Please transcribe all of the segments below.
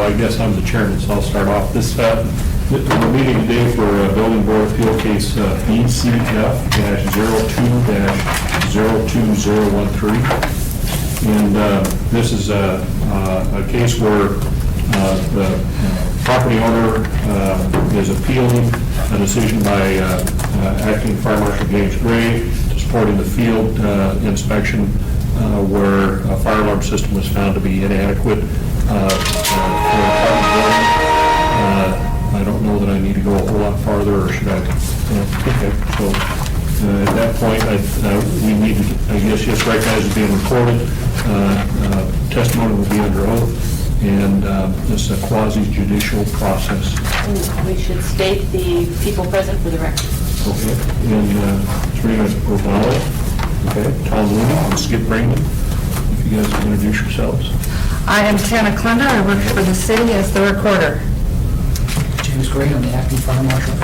I guess I'm the chairman, so I'll start off. The meeting today for Building Board Appeal Case BCF-02-02013. And this is a case where the property owner is appealing a decision by Acting Fire Marshal James Gray to supporting the field inspection where a fire alarm system was found to be inadequate for apartment building. I don't know that I need to go a whole lot farther, or should I? Okay, so at that point, we need to, I guess, just recognize it being recorded. Testimony will be under oath, and this is a quasi-judicial process. We should state the people present for the record. Okay, and Serena O'Donnell, okay, Tom Looney, and Skip Raymond. If you guys can introduce yourselves. I am Tana Klenda. I work for the city as the recorder. James Gray, I'm the acting fire marshal.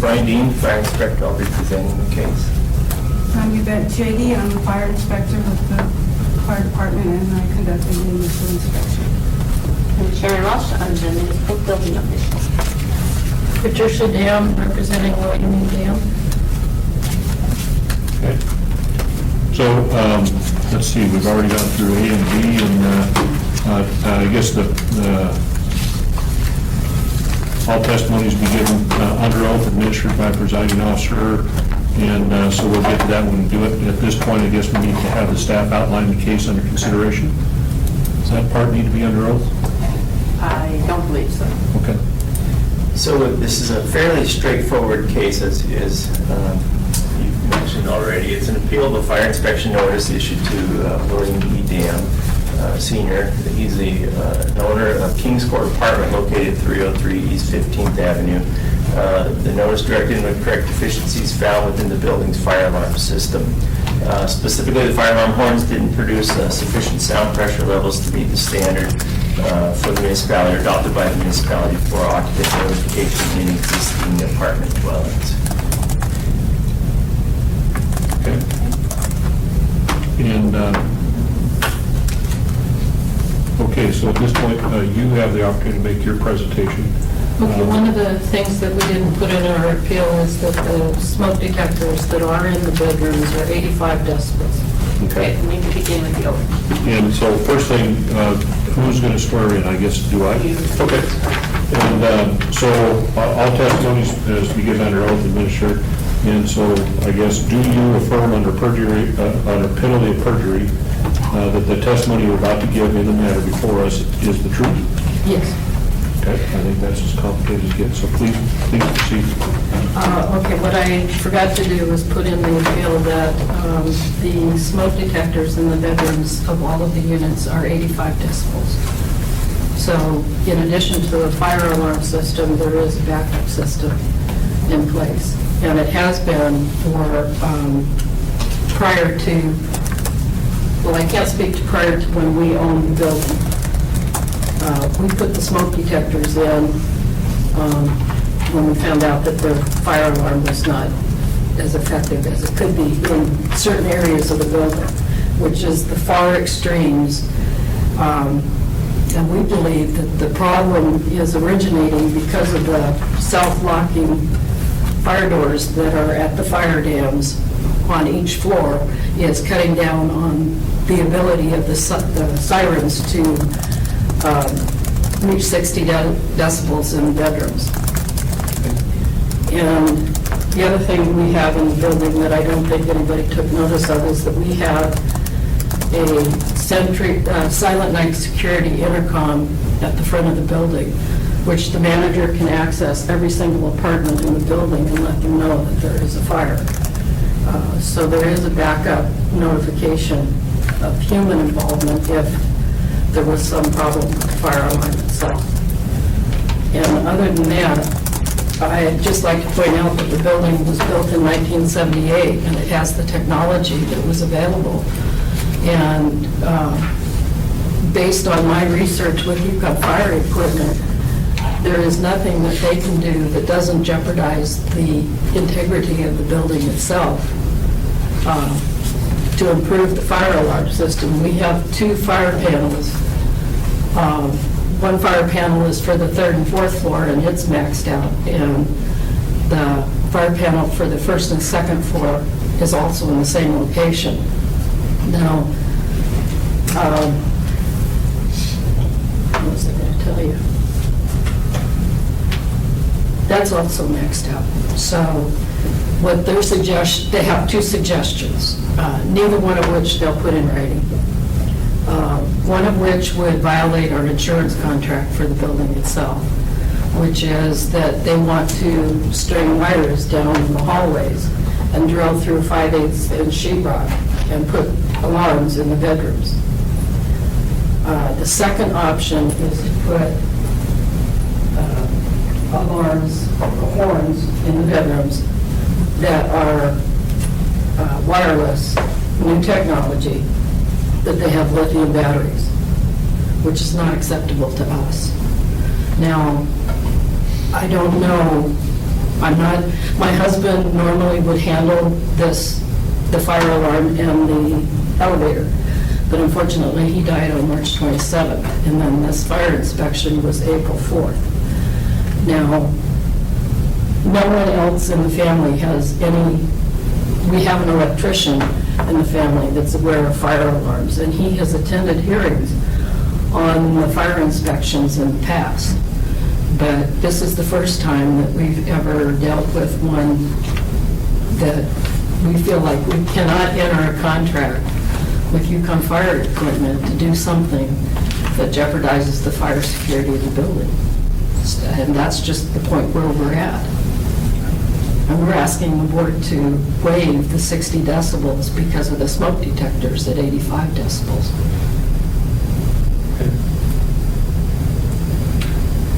Brian Dean, fire inspector, I'll be presenting the case. I'm Yvette Chady. I'm the fire inspector with the fire department, and I conducted the initial inspection. And Sharon Walsh, I'm the municipal building official. Patricia Dam, representing William E. Dam. Okay. So, let's see, we've already gone through A and B, and I guess all testimonies be given under oath, administered by presiding officer, and so we'll get to that when we do it. At this point, I guess we need to have the staff outline the case under consideration. Does that part need to be under oath? I don't believe so. Okay. So this is a fairly straightforward case, as you've mentioned already. It's an appeal of a fire inspection notice issued to William E. Dam, Sr. He's the owner of Kings Court Apartment located at 303 East 15th Avenue. The notice directed him to correct deficiencies found within the building's fire alarm system. Specifically, the fire alarm horns didn't produce sufficient sound pressure levels to meet the standard for the municipality, or adopted by the municipality for occupant notification in existing apartment dwellings. Okay. And, okay, so at this point, you have the opportunity to make your presentation. Okay, one of the things that we didn't put in our appeal is that the smoke detectors that are in the bedrooms are 85 decibels. Okay. We need to begin with the oath. And so first thing, who's going to swear in? I guess, do I? You. Okay. And so all testimonies is to be given under oath administered. And so I guess, do you affirm under perjury, under penalty of perjury, that the testimony you're about to give in the matter before us is the truth? Yes. Okay, I think that's as complicated as it gets, so please proceed. Okay, what I forgot to do was put in the appeal that the smoke detectors in the bedrooms of all of the units are 85 decibels. So in addition to the fire alarm system, there is a backup system in place. And it has been for prior to, well, I can't speak to prior to when we owned the building. We put the smoke detectors in when we found out that the fire alarm was not as effective as it could be in certain areas of the building, which is the far extremes. And we believe that the problem is originating because of the self-locking fire doors that are at the fire dams on each floor is cutting down on the ability of the sirens to reach 60 decibels in bedrooms. And the other thing we have in the building that I don't think anybody took notice of is that we have a silent night security intercom at the front of the building, which the manager can access every single apartment in the building and let them know that there is a fire. So there is a backup notification of human involvement if there was some problem with the fire alarm itself. And other than that, I'd just like to point out that the building was built in 1978 and it has the technology that was available. And based on my research with Yukon Fire Equipment, there is nothing that they can do that doesn't jeopardize the integrity of the building itself to improve the fire alarm system. We have 2 fire panels one fire panel is for the third and fourth floor, and it's maxed out. And the fire panel for the first and second floor is also in the same location. Now, what was I going to tell you? That's also maxed out. So what they have two suggestions, neither one of which they'll put in writing. One of which would violate our insurance contract for the building itself, which is that they want to string wires down in the hallways and drill through 5/8 inch sheetrock and put alarms in the bedrooms. The second option is to put alarms, horns in the bedrooms that are wireless, new technology, that they have lithium batteries, which is not acceptable to us. Now, I don't know, my husband normally would handle the fire alarm and the elevator, but unfortunately, he died on March 27th, and then this fire inspection was April 4th. Now, no one else in the family has we have an electrician in the family that's aware of fire alarms, and he has attended hearings on the fire inspections in the past. But this is the first time that we've ever dealt with one that we feel like we cannot enter a contract with Yukon Fire Equipment to do something that jeopardizes the fire security of the building. And that's just the point where we're at. And we're asking the board to waive the 60 decibels because of the smoke detectors at 85 decibels.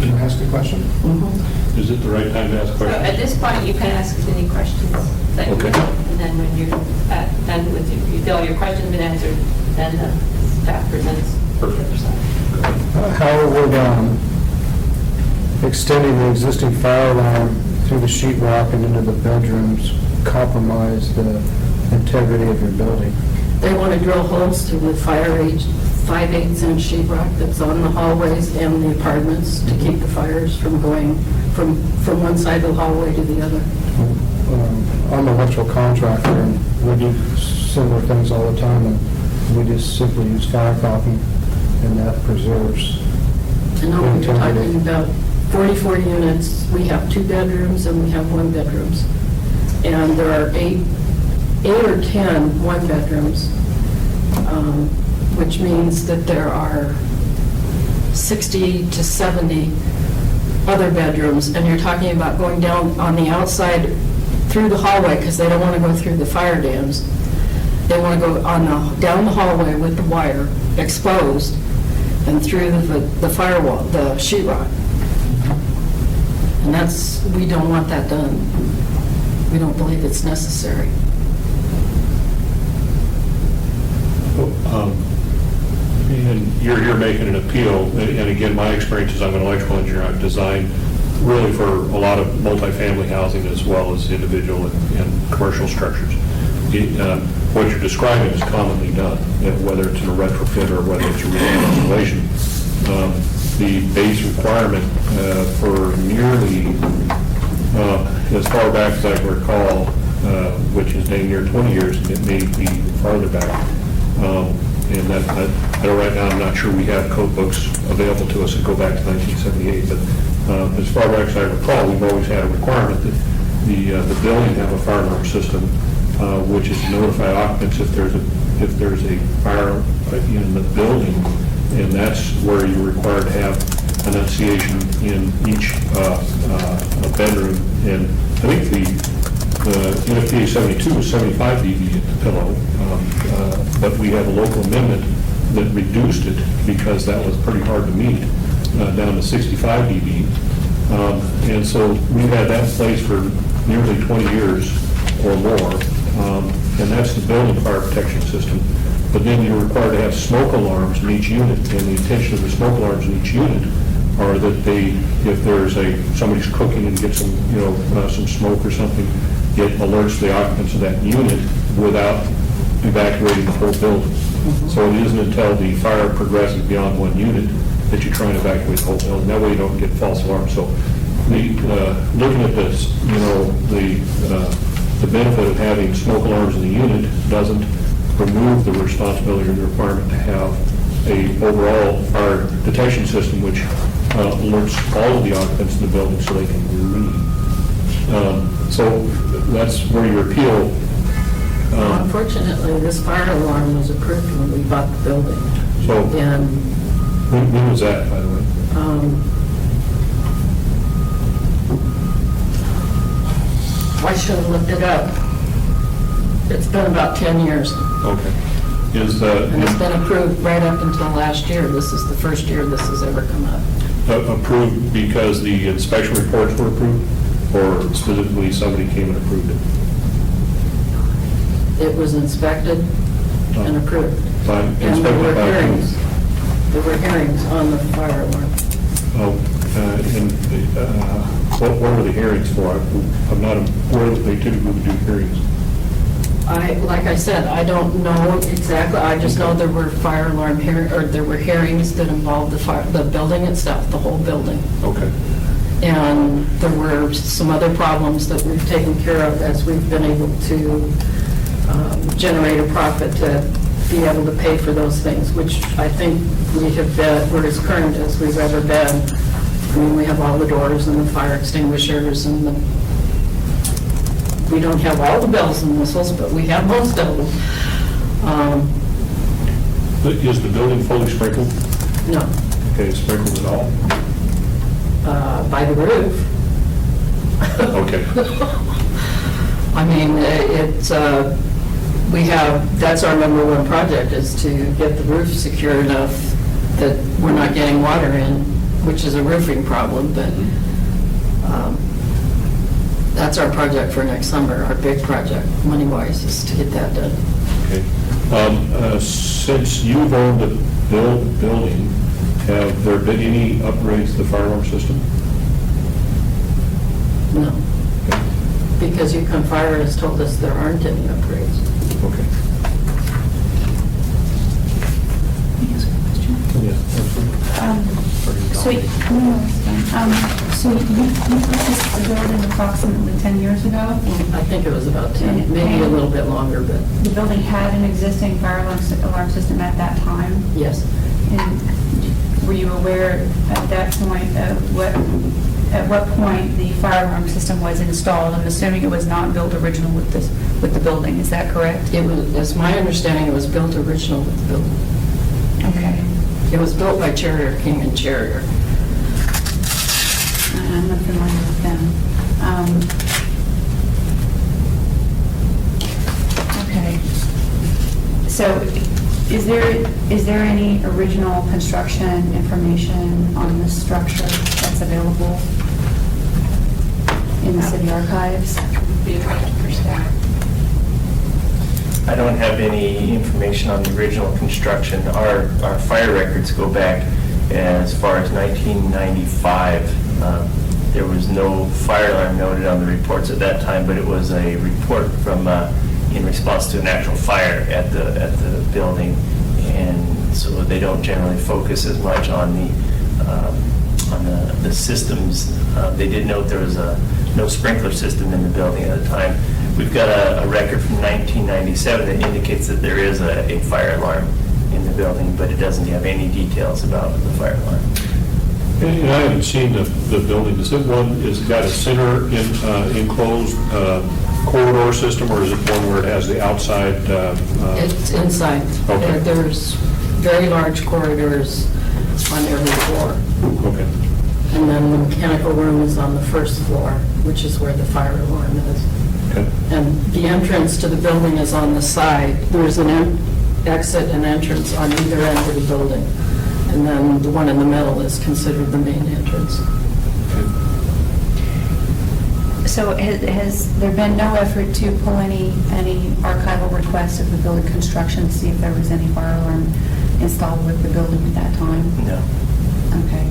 Can I ask a question? Is it the right time to ask So at questions? this point, you can ask as many questions that you Okay. want, and then when you're done with, you feel your question's been answered, then the staff presents the other side. How would extending the existing fire alarm through the sheetrock and into the bedrooms compromise the integrity of your building? They want to drill holes through the 5/8 inch sheetrock that's on the hallways and the apartments to keep the fires from going from one side of the hallway to the other. I'm an electrical contractor, and we do similar things all the time, and we just simply use fire caulking, and that preserves. I know what you're talking about 44 units, we have 2 bedrooms and we have 1 bedrooms. And there are 8 or 10 one-bedrooms, which means that there are 60 to 70 other bedrooms. And you're talking about going down on the outside through the hallway, because they don't want to go through the fire dams. They want to go down the hallway with the wire exposed and through the firewall, the sheetrock. And we don't want that done. We don't believe it's necessary. And you're here making an appeal, and again, my experience is I'm an electrical engineer. I've designed really for a lot of multifamily housing as well as individual and commercial structures. What you're describing is commonly done, whether it's in a retrofit or whether it's a real installation. The base requirement for nearly, as far back as I can recall, which is dang near 20 years, and it may be farther back. And that, I know right now, I'm not sure we have code books available to us that go back to 1978, but as far back as I recall, we've always had a requirement that the building have a fire alarm system, which is to notify occupants if there's a fire in the building, and that's where you're required to have enunciation in each bedroom. And I think the NFPA 72 was 75 dB at the pillow, but we have a local amendment that reduced it because that was pretty hard to meet, down to 65 dB. And so we've had that in place for nearly 20 years or more, and that's the building fire protection system. But then you're required to have smoke alarms in each unit, and the intention of the smoke alarms in each unit are that if there's somebody's cooking and gets some smoke or something, it alerts the occupants of that unit without evacuating the whole building. So it isn't until the fire progresses beyond one unit that you try and evacuate the whole building. That way you don't get false alarms. So looking at this, the benefit of having smoke alarms in the unit doesn't remove the responsibility or the requirement to have a overall fire detection system which alerts all of the occupants in the building so they can leave. So that's where your appeal. Unfortunately, this fire alarm was approved when we bought the building. So And when was that, by the way? I should have looked it up. It's been about 10 years, Okay. and it's been approved right up until last year. This is the first year this has ever come up. Approved because the inspection reports were approved, or specifically somebody came and approved it? It was inspected and approved. By- And there inspected were by who? hearings. There were hearings on the fire alarm. Oh, and what were the hearings for? I'm not aware that they typically would do hearings. Like I said, I don't know exactly, I just know there were fire alarm there were hearings that involved the building itself, the whole building. Okay. And there were some other problems that we've taken care of as we've been able to generate a profit to be able to pay for those things, which I think we're as current as we've ever been. I mean, we have all the doors and the fire extinguishers and we don't have all the bells and whistles, but we have most of them. Is the building fully sprinkled? No, Okay, sprinkled at all? by the roof. Okay. I mean, that's our number one project, is to get the roof secure enough that we're not getting water in, which is a roofing problem, but that's our project for next summer, our big project, money-wise, is to get that done. Okay. Since you've owned the building, have there been any upgrades to the fire alarm system? No. Because Yukon Fire has told us there aren't any upgrades. Okay. Yeah, absolutely. So you purchased the building approximately 10 years ago. I think it was about 10, maybe a little bit longer, but The building had an existing fire alarm system at that time. yes. And were you aware at that point of at what point the fire alarm system was installed? I'm assuming it was not built original with the building, is that correct? It was, as my understanding, it was built original with the building. Okay. It was built by Charrier King and Charrier. I'm not familiar with them. Okay. So is there any original construction information on this structure that's available in the city archives? Be a question for staff. I don't have any information on the original construction. Our fire records go back as far as 1995. There was no fire alarm noted on the reports at that time, but it was a report from in response to an actual fire at the building, and so they don't generally focus as much on the systems. They did note there was no sprinkler system in the building at the time. We've got a record from 1997 that indicates that there is a fire alarm in the building, but it doesn't have any details about the fire alarm. And I haven't seen the building. Is it one, is it got a center enclosed corridor system, or is it one where it has the outside? It's inside. Okay. There's very large corridors on every floor. Okay. And then the mechanical room is on the first floor, which is where the fire alarm is. Okay. And the entrance to the building is on the side. There's an exit and entrance on either end of the building. And then the one in the middle is considered the main entrance. So has there been no effort to pull any archival requests of the building construction to see if there was any fire alarm installed with the building at that time? No. Okay.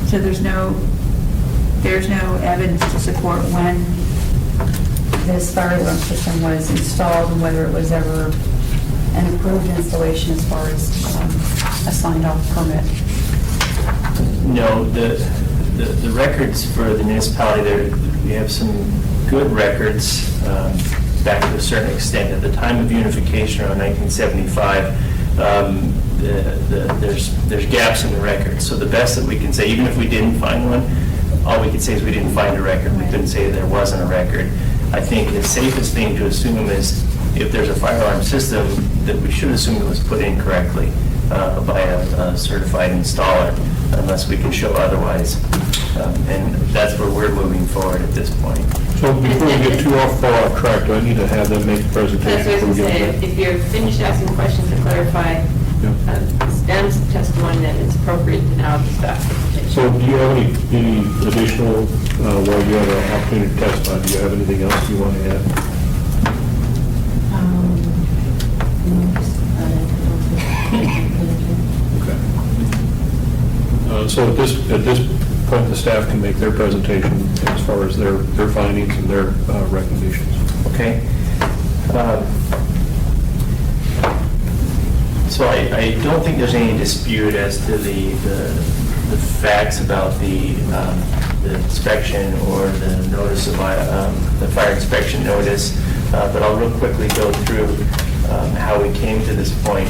So there's no evidence to support when this fire alarm system was installed and whether it was ever an approved installation as far as a signed off permit No, the records for the municipality, we have some good records back to a certain extent. At the time of unification around 1975, there's gaps in the records. So the best that we can say, even if we didn't find one, all we could say is we didn't find a record. We couldn't say there wasn't a record. I think the safest thing to assume is if there's a fire alarm system, that we should assume it was put in correctly by a certified installer, unless we can show otherwise. And that's where we're moving forward at this point. So before we get too far off track, do I need to have them make a presentation? That's what I was before we going to get say, there? if you're finished asking questions to clarify Stan's testimony, then it's appropriate to now have the staff presentation. So do you have any additional, while you have an opportunity to testify, do you have anything else you want to add? Okay. So at this point, the staff can make their presentation as far as their findings and their recommendations. Okay. So I don't think there's any dispute as to the facts about the inspection or the notice of the fire inspection notice, but I'll real quickly go through how we came to this point.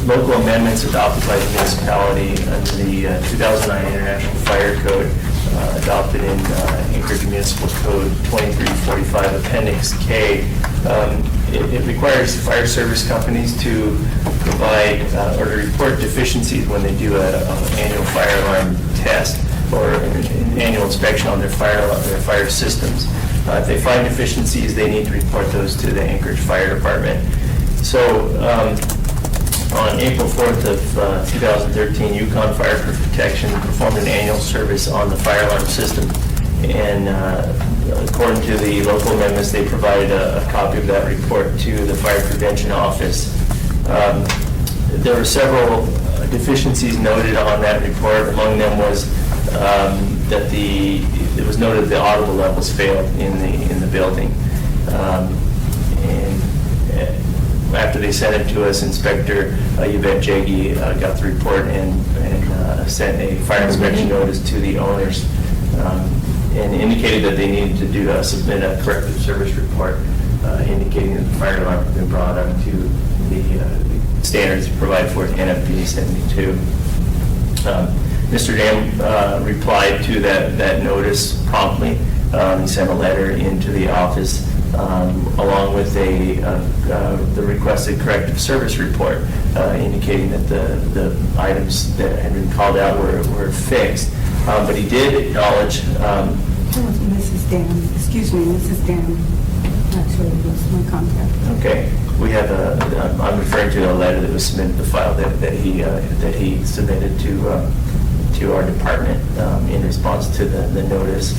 Local amendments adopted by the municipality under the 2009 International Fire Code, adopted in Anchorage Municipal Code 2345 Appendix K. It requires fire service companies to provide or to report deficiencies when they do an annual fire alarm test or an annual inspection on their fire systems. If they find deficiencies, they need to report those to the Anchorage Fire Department. So on April 4th of 2013, Yukon Fire Protection performed an annual service on the fire alarm system. And according to the local amendments, they provided a copy of that report to the Fire Prevention Office. There were several deficiencies noted on that report. Among them was that it was noted the audible levels failed in the building. And after they sent it to us, Inspector Yvette Jaggi got the report and sent a fire inspection notice to the owners and indicated that they needed to submit a corrective service report indicating that the fire alarm had been brought up to the standards provided for NFPA 72. Mr. Dam replied to that notice promptly. He sent a letter into the office along with the requested corrective service report indicating that the items that had been called out were fixed. But he did acknowledge... Mrs. Dan, excuse me, Mrs. Dan, actually, was my contact. Okay, we have I'm referring to a letter that was submitted to the file that he submitted to our department in response to the notice.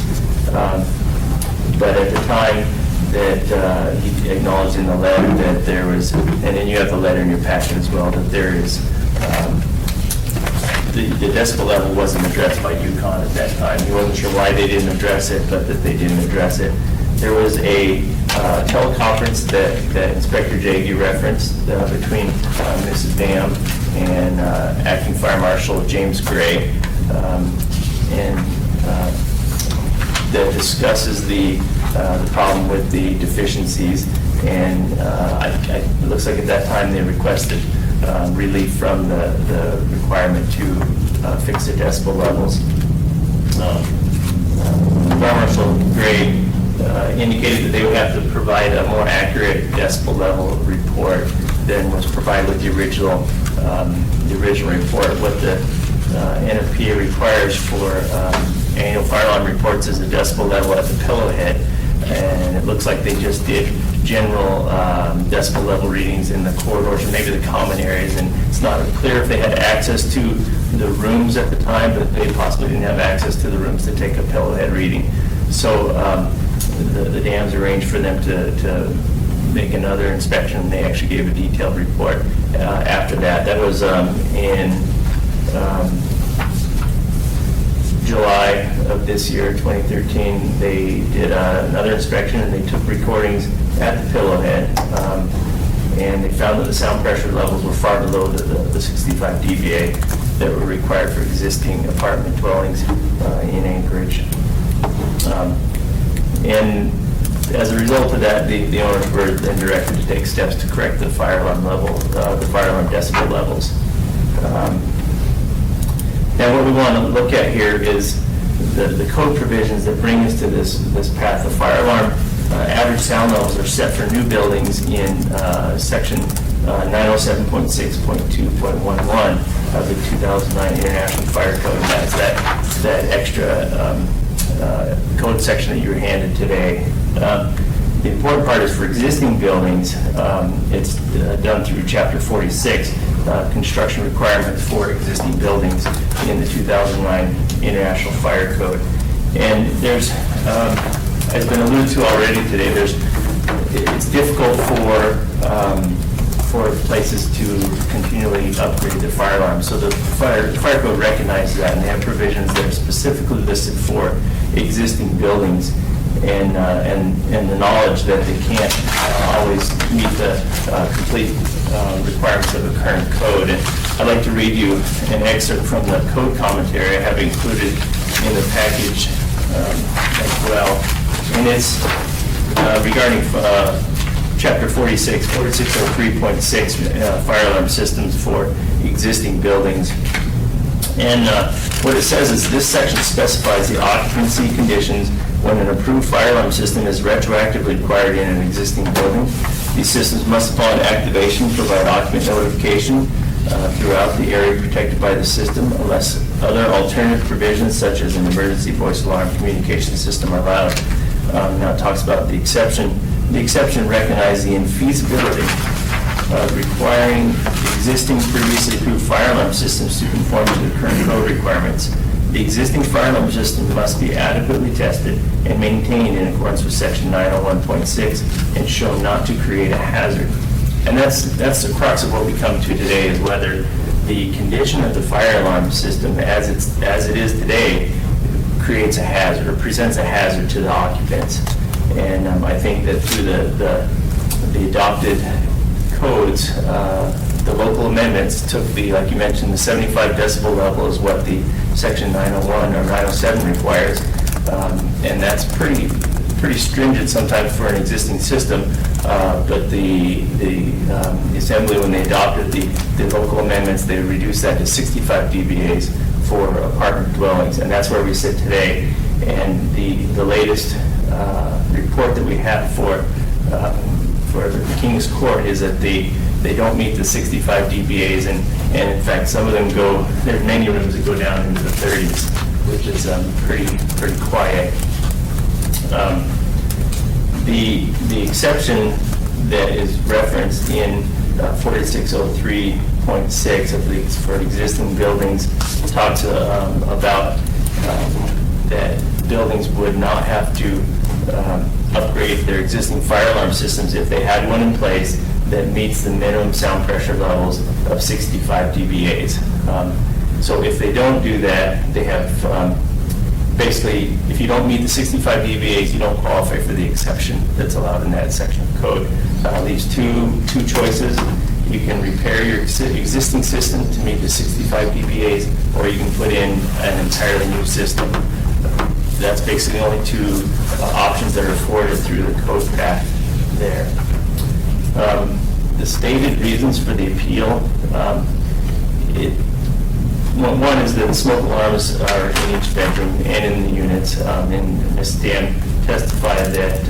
But at the time that he acknowledged in the letter that there was, and then you have the letter in your packet as well, that there is, the decibel level wasn't addressed by Yukon at that time. He wasn't sure why they didn't address it, but that they didn't address it. There was a teleconference that Inspector Jaggi referenced between Mrs. Dam and Acting Fire Marshal James Gray, that discusses the problem with the deficiencies. And it looks like at that time they requested relief from the requirement to fix the decibel levels. Fire Marshal Gray indicated that they would have to provide a more accurate decibel level report than was provided with the original report. What the NFPA requires for annual fire alarm reports is a decibel level at the pillowhead, and it looks like they just did general decibel level readings in the corridors or maybe the common areas, and it's not clear if they had access to the rooms at the time, but they possibly didn't have access to the rooms to take a pillowhead reading. So the dams arranged for them to make another inspection, and they actually gave a detailed report after that. That was in July of this year, 2013. They did another inspection, and they took recordings at the pillowhead, and they found that the sound pressure levels were far below the 65 dBA. that were required for existing apartment dwellings in Anchorage. And as a result of that, the owners were then directed to take steps to correct the fire alarm level, the fire alarm decibel levels. Now, what we want to look at here is the code provisions that bring us to this path. The fire alarm average sound levels are set for new buildings in section 907.6.2.11 of the 2009 International Fire Code. And that's that extra code section that you were handed today. The important part is for existing buildings, it's done through Chapter 46, construction requirements for existing buildings in the 2009 International Fire Code. And there's, as been alluded to already today, it's difficult for places to continually upgrade their fire alarms. So the fire code recognizes that, and they have provisions that are specifically listed for existing buildings, and the knowledge that they can't always meet the complete requirements of the current code. And I'd like to read you an excerpt from the code commentary I have included in the package as well. And it's regarding Chapter 46, 4603.6, fire alarm systems for existing buildings. And what it says is this section specifies the occupancy conditions when an approved fire alarm system is retroactively required in an existing building. These systems must, upon activation, provide occupant notification throughout the area protected by the system, unless other alternative provisions such as an emergency voice alarm communication system are allowed. Now it talks about the exception. The exception recognizes the infeasibility of requiring existing previously approved fire alarm systems to conform to the current code requirements. The existing fire alarm system must be adequately tested and maintained in accordance with section 901.6 and shown not to create a hazard. And that's the crux of what we come to today, is whether the condition of the fire alarm system as it is today creates a hazard or presents a hazard to the occupants. And I think that through the adopted codes, the local amendments took like you mentioned, the 75 decibel level is what the section 901 or 907 requires. And that's pretty stringent sometimes for an existing system. But the Assembly, when they adopted the local amendments, they reduced that to 65 dBAs for apartment dwellings. And that's where we sit today. And the latest report that we have for the King's Court is that they don't meet the 65 dBAs, and in fact some of them go, there's many rooms that go down into the 30s, which is pretty quiet. The exception that is referenced in 4603.6 for existing buildings talks about that buildings would not have to upgrade their existing fire alarm systems if they had one in place that meets the minimum sound pressure levels of 65 dBAs. So if they don't do that, they have basically, if you don't meet the 65 dBAs, you don't qualify for the exception that's allowed in that section of code. Leaves two choices. You can repair your existing system to meet the 65 dBAs, or you can put in an entirely new system. That's basically the only two options that are afforded through the code path there. The stated reasons for the appeal, one is that the smoke alarms are in each bedroom and in the units, and Ms. Dam testified that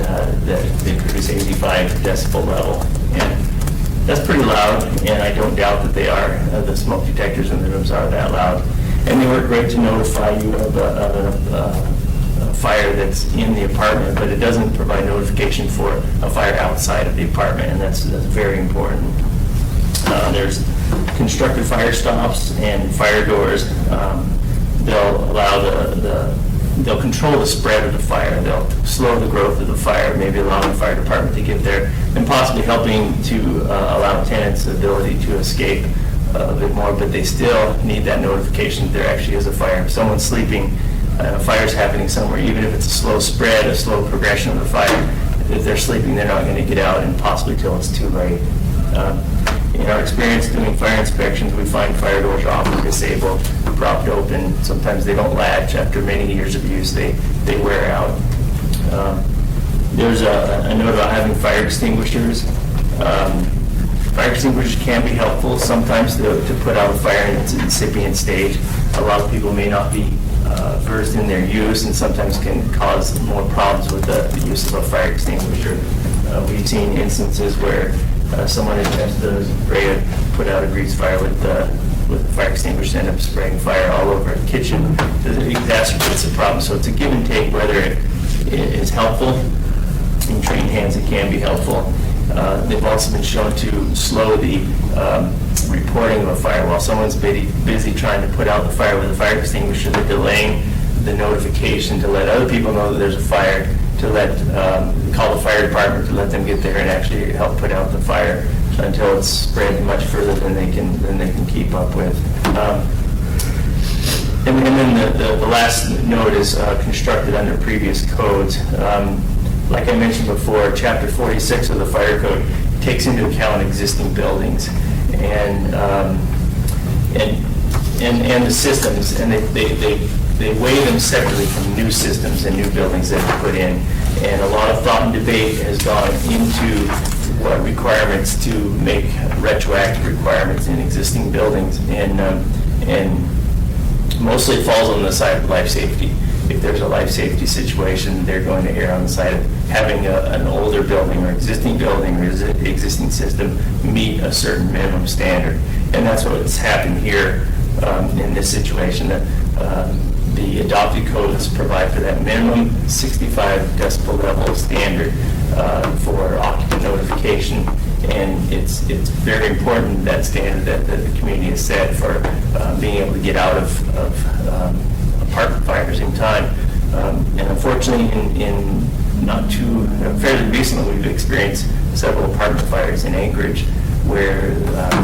they produce 85 decibel level. And that's pretty loud, and I don't doubt that they are. The smoke detectors in the rooms are that loud. And they work great to notify you of a fire that's in the apartment, but it doesn't provide notification for a fire outside of the apartment, and that's very important. There's constructed fire stops and fire doors. They'll allow they'll control the spread of the fire. They'll slow the growth of the fire, maybe allowing the fire department to get there, and possibly helping to allow tenants the ability to escape a bit more, but they still need that notification that there actually is a fire. If someone's sleeping, a fire's happening somewhere, even if it's a slow spread, a slow progression of the fire, if they're sleeping, they're not going to get out, and possibly till it's too late. in our experience doing fire inspections, we find fire doors are often disabled, propped open. Sometimes they don't latch. After many years of use, they wear out. There's a note about having fire extinguishers. Fire extinguishers can be helpful sometimes to put out a fire in its incipient stage. A lot of people may not be versed in their use and sometimes can cause more problems with the use of a fire extinguisher. We've seen instances where someone attempts to put out a grease fire with a fire extinguisher, end up spraying fire all over a kitchen. It exacerbates the problem. So it's a give and take whether it is helpful. In trained hands, it can be helpful. They've also been shown to slow the reporting of a fire. While someone's busy trying to put out the fire with a fire extinguisher, they're delaying the notification to let other people know that there's a fire, to call the fire department to let them get there and actually help put out the fire until it's spread much further than they can keep up with. And then the last note is constructed under previous codes. Like I mentioned before, Chapter 46 of the Fire Code takes into account existing buildings and the systems, and they weigh them separately from new systems and new buildings that are put in. And a lot of thought and debate has gone into what requirements to make retroactive requirements in existing buildings, and mostly it falls on the side of life safety. If there's a life safety situation, they're going to err on the side of having an older building or existing building or existing system meet a certain minimum standard. And that's what's happened here in this situation. The adopted codes provide for that minimum 65 decibel level standard for occupant notification. And it's very important, that standard that the community has set for being able to get out of apartment fires in time. And unfortunately, in fairly recently, we've experienced several apartment fires in Anchorage where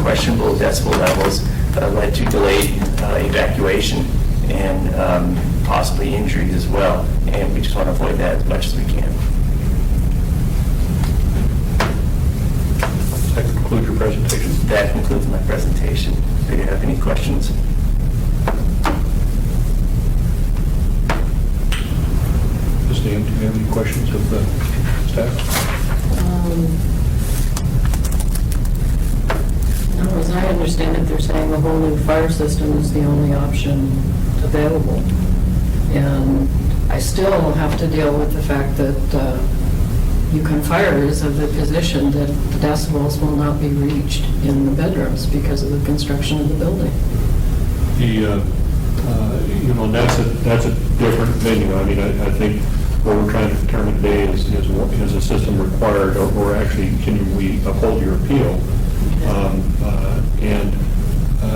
questionable decibel levels led to delayed evacuation and possibly injuries as well. And we just want to avoid that as much as we can. Does that conclude your presentation? That concludes my presentation. Do you have any questions? Ms. Dean, do you have any questions of the staff? No, as I understand it, they're saying the whole new fire system is the only option available. And I still have to deal with the fact that Yukon Fire is of the position that the decibels will not be reached in the bedrooms because of the construction of the building. That's a different venue. I mean, I think what we're trying to determine today is a system required, or actually, can we uphold your appeal? And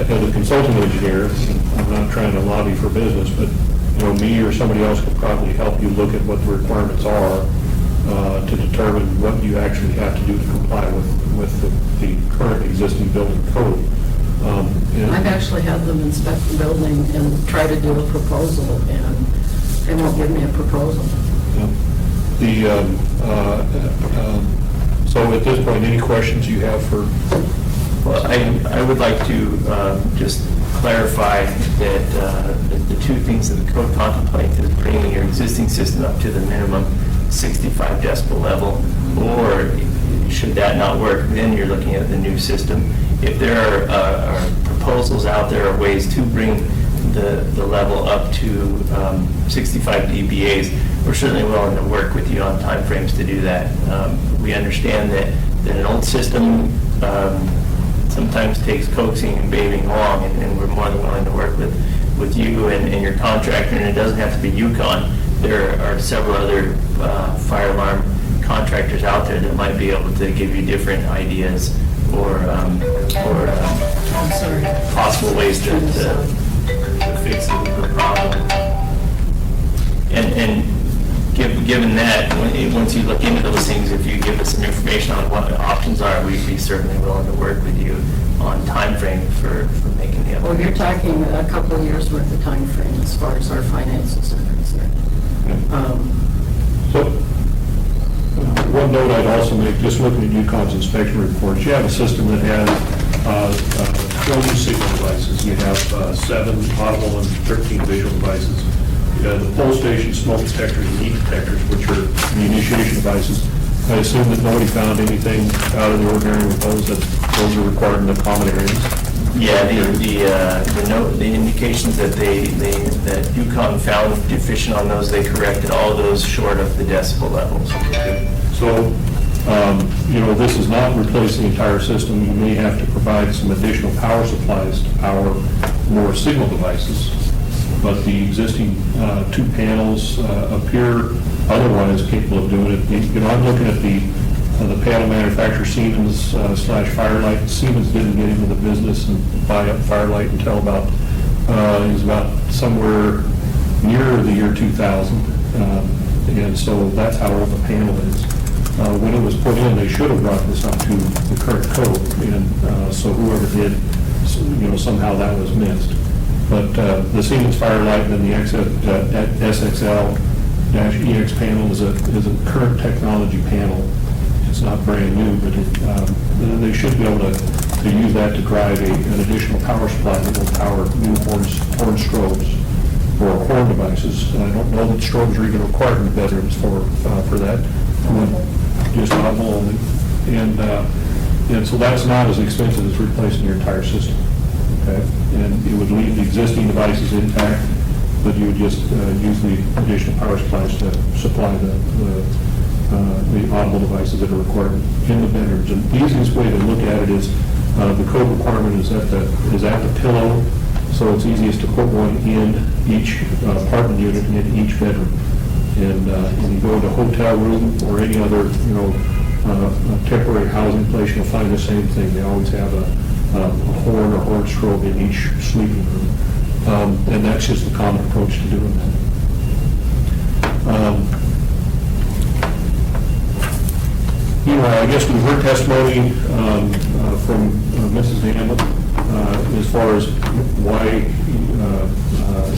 as a consulting engineer, I'm not trying to lobby for business, but me or somebody else could probably help you look at what the requirements are to determine what you actually have to do to comply with the current existing building code. I've actually had them inspect the building and try to do a proposal, and they won't give me a proposal. So at this point, any questions you have for? Well, I would like to just clarify that the two things that the code contemplates is bringing your existing system up to the minimum 65 decibel level, or should that not work, then you're looking at the new system. If there are proposals out there, or ways to bring the level up to 65 dBAs, we're certainly willing to work with you on timeframes to do that. We understand that an old system sometimes takes coaxing and babying along, and we're more than willing to work with you and your contractor, and it doesn't have to be Yukon. There are several other fire alarm contractors out there that might be able to give you different ideas or possible ways to fix the problem. And given that, once you look into those things, if you give us some information on what the options are, we'd be certainly willing to work with you on time frame for making the Well, you're application. talking a couple of years worth of time frame as far as our finances are concerned. So, one note I'd also make, just looking at Yukon's inspection reports, you have a system that has 20 signal devices. You have 7 audible and 13 visual devices. The pole station smoke detectors and heat detectors, which are the initiation devices. I assume that nobody found anything out of the ordinary with those, that those are required in the common areas. Yeah, the indications that that UConn found deficient on those, they corrected all of those short of the decibel levels. So, this is not replacing the entire system. You may have to provide some additional power supplies to power more signal devices. But the existing 2 panels appear otherwise capable of doing it. I'm looking at the panel manufacturer Siemens / Firelight. Siemens didn't get into the business and buy up Firelight until it was about somewhere near the year 2000. And so that's how old the panel is. When it was put in, they should have brought this up to the current code. And so whoever did, somehow that was missed. But the Siemens Firelight and then the SXL-EX panel is a current technology panel. It's not brand new, but they should be able to use that to drive an additional power supply that will power new horn strobes or horn devices. And I don't know that strobes are even required in the bedrooms for that. Just audible, and so that's not as expensive as replacing your entire system. Okay, and it would leave the existing devices intact, but you would just use the additional power supplies to supply the audible devices that are required in the bedrooms. And the easiest way to look at it is the code requirement is at the pillow, so it's easiest to put one in each apartment unit and in each bedroom. And when you go into a hotel room or any other temporary housing place, you'll find the same thing. They always have a horn or horn strobe in each sleeping room. And that's just the common approach to doing that. I guess we heard testimony from Mrs. Hammond as far as why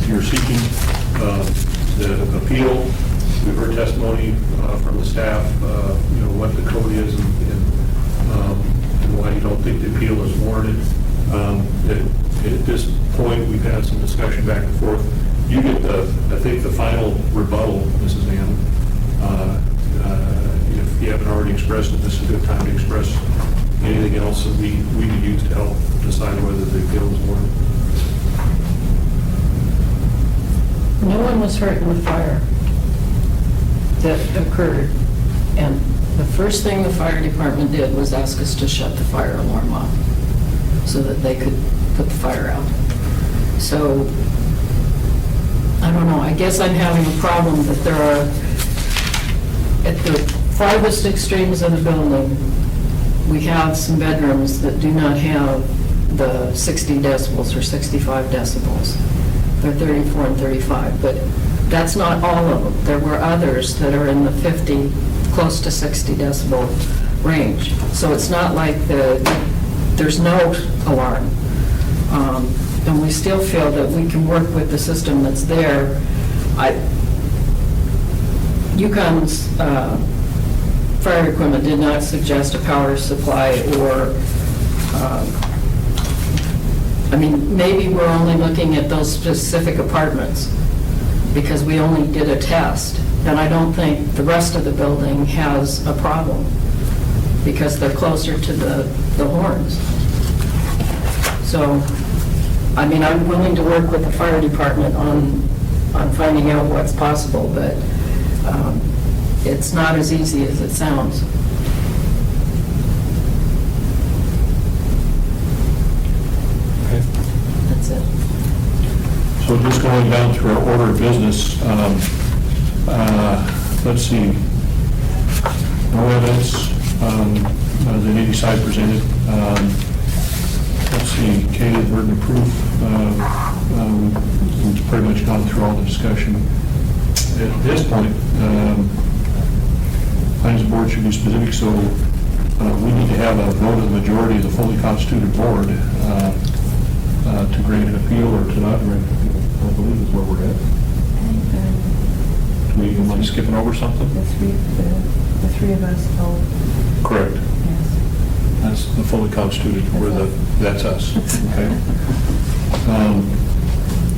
you're seeking the appeal. We've heard testimony from the staff, what the code is and why you don't think the appeal is warranted. At this point, we've had some discussion back and forth. You get the final rebuttal, Mrs. Hammond. If you haven't already expressed it, this is a good time to express anything else that we could use to help decide whether the appeal is warranted. No one was hurt in the fire that occurred, and the first thing the fire department did was ask us to shut the fire alarm off so that they could put the fire out. So, I don't know, I guess I'm having a problem that there are, at the farthest extremes of the building, we have some bedrooms that do not have the 60 decibels or 65 decibels. They're 34 and 35, but that's not all of them. There were others that are in the 50, close to 60 decibel range. So it's not like there's no alarm. And we still feel that we can work with the system that's there. UConn's fire equipment did not suggest a power supply or maybe we're only looking at those specific apartments because we only did a test. And I don't think the rest of the building has a problem because they're closer to the horns. So, I'm willing to work with the fire department on finding out what's possible, but it's not as easy as it sounds. That's it. So just going down through our order of business, let's see, no evidence, the nitty side presented. Let's see, Kayla, burden of proof, we've pretty much gone through all the discussion. At this point, finds the board should be specific, so we need to have a vote of the majority of the fully constituted board to grant an appeal or to not grant an appeal, I believe is where we're at. Do we want to skipping over something? The three of us vote, Correct. yes. That's the fully constituted, that's us, okay?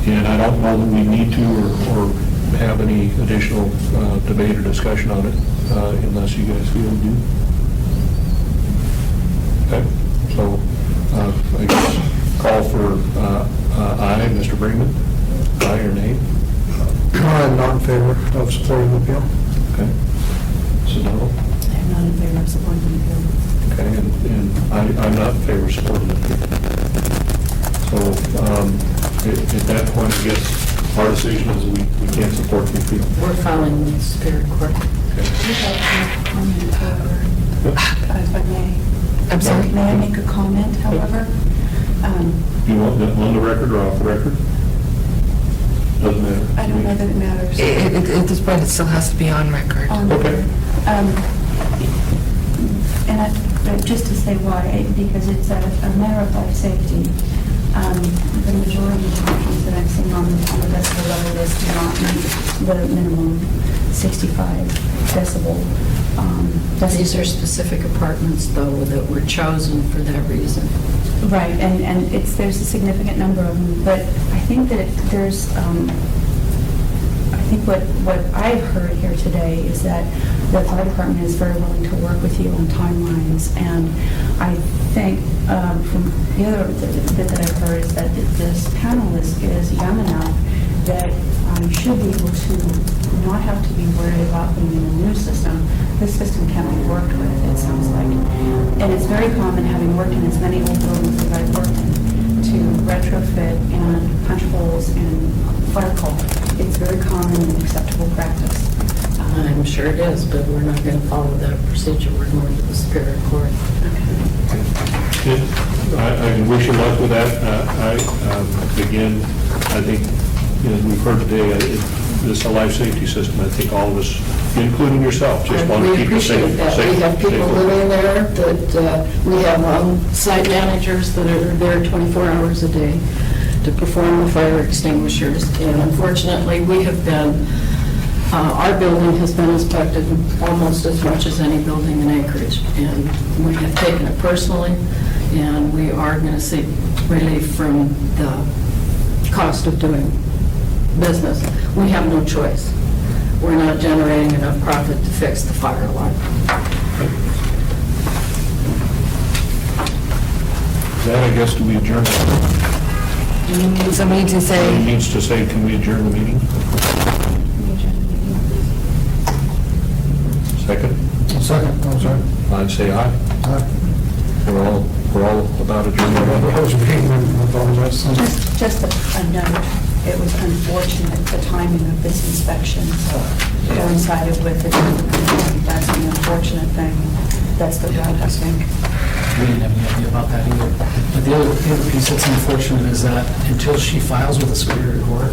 And I don't know that we need to or have any additional debate or discussion on it unless you guys feel we do. Okay, so I guess call for aye, Mr. Brinkman, aye or nay? I'm not in favor of supporting the appeal. Okay. Sedano? I'm not in favor of supporting the appeal. Okay, and I'm not in favor of supporting the appeal. So at that point, I guess our decision is we can't support the appeal. We're filing the Superior Court. Okay. I'd like to comment, however, if I may. I'm sorry? May I make a comment, however? You want that on the record or off the record? Doesn't matter. I don't know that it matters. At this point, it still has to be on record. Okay. But just to say why, because it's a matter of life safety. The majority of the homes that I'm seeing on the decibel level list do not meet the minimum 65 decibel. These are specific apartments, though, that were chosen for that reason. Right, and there's a significant number of them, but I think that there's, I think what I've heard here today is that the fire department is very willing to work with you on timelines, and I think from the other bit that I've heard is that this panel is young enough that should be able to not have to be worried about putting in a new system. This system can be worked with, it sounds like. And it's very common, having worked in as many old buildings as I've worked in, to retrofit and punch holes and fire call. It's very common and acceptable practice. I'm sure it is, but we're not going to follow that procedure. We're going to the Superior Court. I wish you luck with that. Again, I think, as we've heard today, this is a life safety system. I think all of us, including yourself, just want to We keep it safe. appreciate that. We have people living there, that we have site managers that are there 24 hours a day to perform the fire extinguishers. And unfortunately, we have been, our building has been inspected almost as much as any building in Anchorage. And we have taken it personally, and we are going to seek relief from the cost of doing business. We have no choice. We're not generating enough profit to fix the fire alarm. That, I guess, do we adjourn? Somebody to Somebody say, needs to say, can we adjourn the meeting? Second? Second, I'm sorry. I'd say aye. Aye. We're all about adjournment. I was reading them, I apologize. Just a note, it was unfortunate, the timing of this inspection coincided with it. That's an unfortunate thing. That's the route, I think. We didn't have any idea about that either. But the other piece that's unfortunate is that until she files with the Superior Court,